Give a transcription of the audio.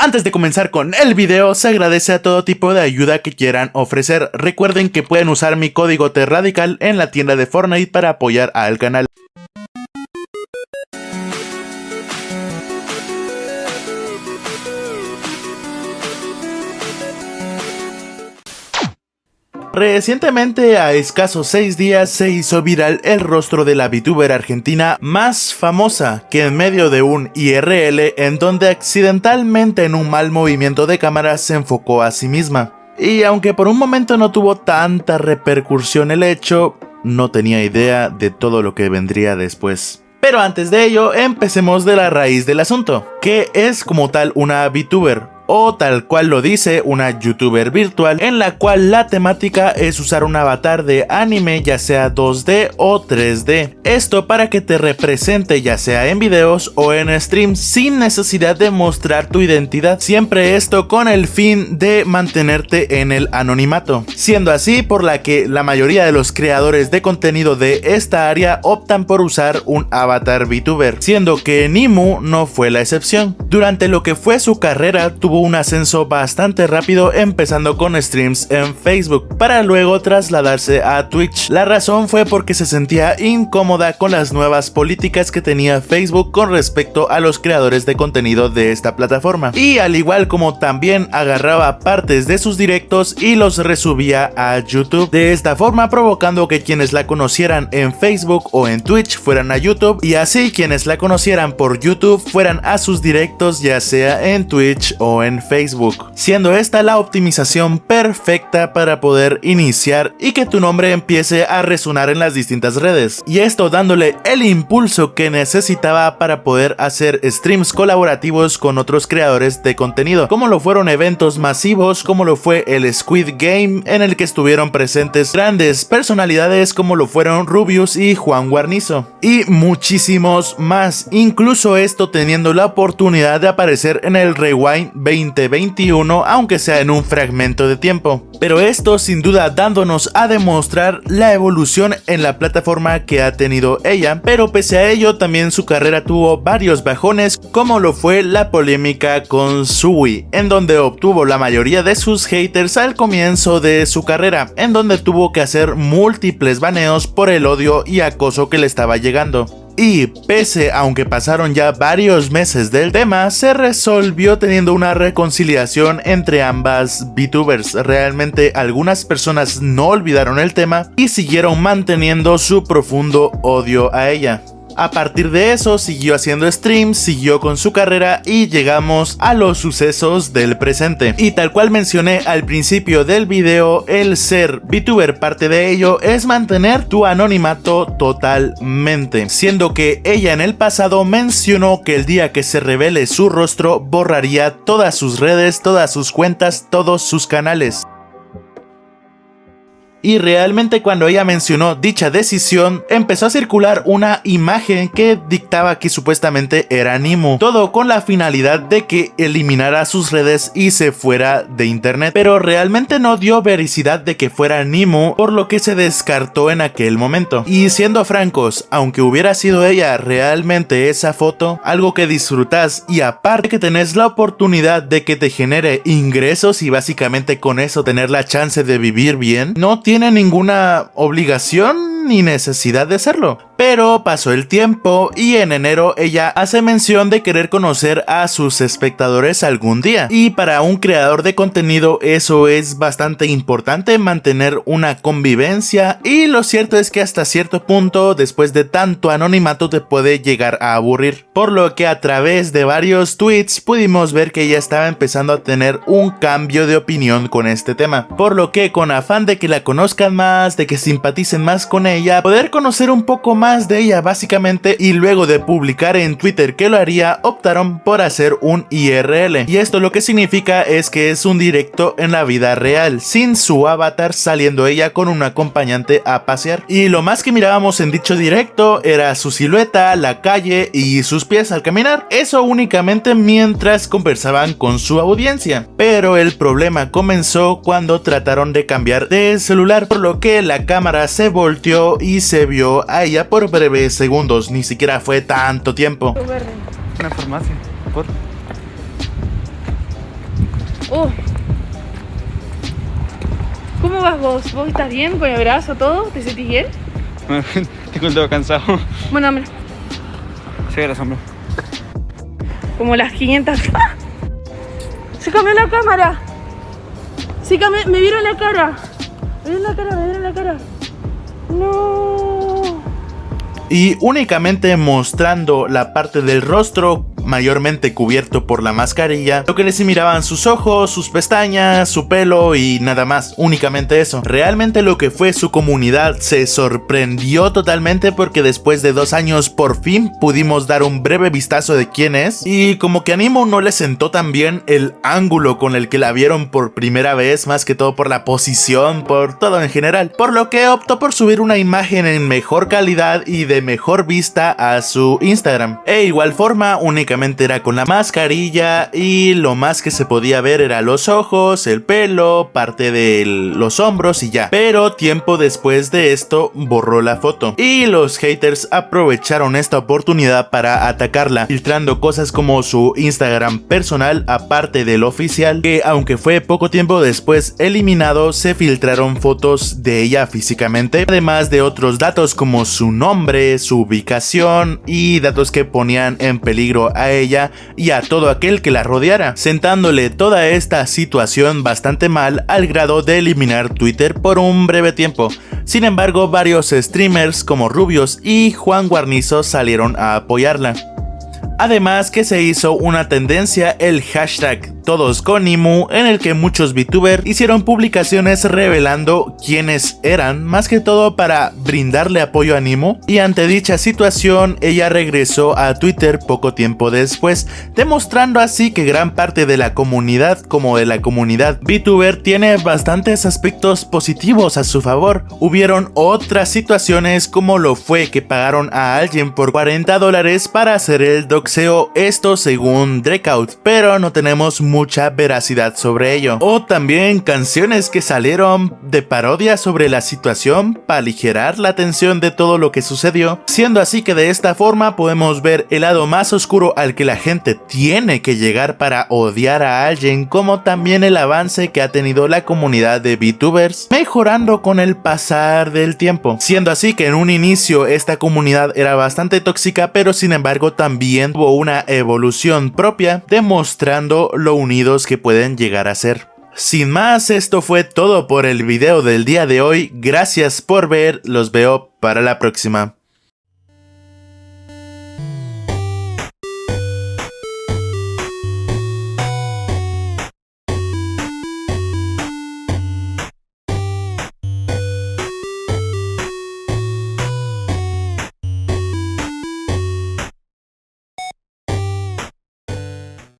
Antes de comenzar con el video, se agradece a todo tipo de ayuda que quieran ofrecer. Recuerden que pueden usar mi código TRADICAL en la tienda de Fortnite para apoyar al canal. Recientemente, a escasos 6 días, se hizo viral el rostro de la VTuber argentina más famosa, que en medio de un IRL en donde accidentalmente en un mal movimiento de cámara se enfocó a sí misma. Y aunque por un momento no tuvo tanta repercusión el hecho, no tenía idea de todo lo que vendría después. Pero antes de ello, empecemos de la raíz del asunto, que es como tal una VTuber, o tal cual lo dice, una youtuber virtual, en la cual la temática es usar un avatar de anime, ya sea 2D o 3D. Esto para que te represente ya sea en videos o en streams sin necesidad de mostrar tu identidad, siempre esto con el fin de mantenerte en el anonimato. Siendo así por la que la mayoría de los creadores de contenido de esta área optan por usar un avatar VTuber, siendo que Nimu no fue la excepción. Durante lo que fue su carrera tuvo un ascenso bastante rápido, empezando con streams en Facebook para luego trasladarse a Twitch. La razón fue porque se sentía incómoda con las nuevas políticas que tenía Facebook con respecto a los creadores de contenido de esta plataforma, y al igual como también agarraba partes de sus directos y los resubía a YouTube, de esta forma provocando que quienes la conocieran en Facebook o en Twitch fueran a YouTube, y así quienes la conocieran por YouTube fueran a sus directos ya sea en Twitch o en Facebook, siendo esta la optimización perfecta para poder iniciar y que tu nombre empiece a resonar en las distintas redes, y esto dándole el impulso que necesitaba para poder hacer streams colaborativos con otros creadores de contenido, como lo fueron eventos masivos como lo fue el Squid Game, en el que estuvieron presentes grandes personalidades como lo fueron Rubius y Juan Guarnizo, y muchísimos más, incluso esto teniendo la oportunidad de aparecer en el Rewind 2021, aunque sea en un fragmento de tiempo. Pero esto sin duda dándonos a demostrar la evolución en la plataforma que ha tenido ella, pero pese a ello también su carrera tuvo varios bajones, como lo fue la polémica con Sui, en donde obtuvo la mayoría de sus haters al comienzo de su carrera, en donde tuvo que hacer múltiples baneos por el odio y acoso que le estaba llegando. Y pese aunque pasaron ya varios meses del tema, se resolvió teniendo una reconciliación entre ambas VTubers. Realmente algunas personas no olvidaron el tema y siguieron manteniendo su profundo odio a ella. A partir de eso siguió haciendo streams, siguió con su carrera y llegamos a los sucesos del presente. Y tal cual mencioné al principio del video, el ser VTuber, parte de ello es mantener tu anonimato totalmente, siendo que ella en el pasado mencionó que el día que se revele su rostro borraría todas sus redes, todas sus cuentas, todos sus canales. Y realmente cuando ella mencionó dicha decisión, empezó a circular una imagen que dictaba que supuestamente era Nimu, todo con la finalidad de que eliminara sus redes y se fuera de internet, pero realmente no dio veracidad de que fuera Nimu, por lo que se descartó en aquel momento. Y siendo francos, aunque hubiera sido ella realmente esa foto, algo que disfrutas y aparte que tenés la oportunidad de que te genere ingresos y básicamente con eso tener la chance de vivir bien, no tiene ninguna obligación ni necesidad de hacerlo. Pero pasó el tiempo y en enero ella hace mención de querer conocer a sus espectadores algún día. Y para un creador de contenido eso es bastante importante, mantener una convivencia, y lo cierto es que hasta cierto punto después de tanto anonimato te puede llegar a aburrir. Por lo que a través de varios tweets pudimos ver que ella estaba empezando a tener un cambio de opinión con este tema. Por lo que con afán de que la conozcan más, de que simpaticen más con ella, poder conocer un poco más de ella básicamente, y luego de publicar en Twitter que lo haría, optaron por hacer un IRL. Y esto lo que significa es que es un directo en la vida real, sin su avatar, saliendo ella con un acompañante a pasear. Y lo más que mirábamos en dicho directo era su silueta, la calle y sus pies al caminar. Eso únicamente mientras conversaban con su audiencia. Pero el problema comenzó cuando trataron de cambiar de celular, por lo que la cámara se volteó y se vio a ella por breves segundos, ni siquiera fue tanto tiempo. Una farmacia, por... Oh. ¿Cómo vas vos? ¿Vos estás bien con el brazo, todo? ¿Te sentís bien? Tengo el dedo cansado. Bueno, dámelo. Se ve la sombra. Como las 500. ¡Ah! Se cambió la cámara. Se cambió. Me vieron la cara. Me vieron la cara. No. Y únicamente mostrando la parte del rostro mayormente cubierto por la mascarilla, lo que les miraban sus ojos, sus pestañas, su pelo y nada más, únicamente eso. Realmente lo que fue su comunidad se sorprendió totalmente porque después de 2 años por fin pudimos dar un breve vistazo de quién es, y como que a Nimo no le sentó tan bien el ángulo con el que la vieron por primera vez, más que todo por la posición, por todo en general, por lo que optó por subir una imagen en mejor calidad y de mejor vista a su Instagram. E igual forma, únicamente era con la mascarilla y lo más que se podía ver era los ojos, el pelo, parte de los hombros y ya. Pero tiempo después de esto borró la foto y los haters aprovecharon esta oportunidad para atacarla, filtrando cosas como su Instagram personal aparte del oficial, que aunque fue poco tiempo después eliminado, se filtraron fotos de ella físicamente, además de otros datos como su nombre, su ubicación y datos que ponían en peligro a ella y a todo aquel que la rodeara, sentándole toda esta situación bastante mal al grado de eliminar Twitter por un breve tiempo. Sin embargo, varios streamers como Rubius y Juan Guarnizo salieron a apoyarla. Además que se hizo una tendencia el hashtag Todos con Nimo, en el que muchos VTubers hicieron publicaciones revelando quiénes eran, más que todo para brindarle apoyo a Nimo, y ante dicha situación ella regresó a Twitter poco tiempo después, demostrando así que gran parte de la comunidad, como de la comunidad VTuber, tiene bastantes aspectos positivos a su favor. Hubieron otras situaciones como lo fue que pagaron a alguien por $40 para hacer el doxeo, esto según Drakeout, pero no tenemos mucha veracidad sobre ello. O también canciones que salieron de parodia sobre la situación para aligerar la tensión de todo lo que sucedió, siendo así que de esta forma podemos ver el lado más oscuro al que la gente tiene que llegar para odiar a alguien, como también el avance que ha tenido la comunidad de VTubers, mejorando con el pasar del tiempo, siendo así que en un inicio esta comunidad era bastante tóxica, pero sin embargo también tuvo una evolución propia, demostrando lo unidos que pueden llegar a ser. Sin más, esto fue todo por el video del día de hoy. Gracias por ver, los veo para la próxima.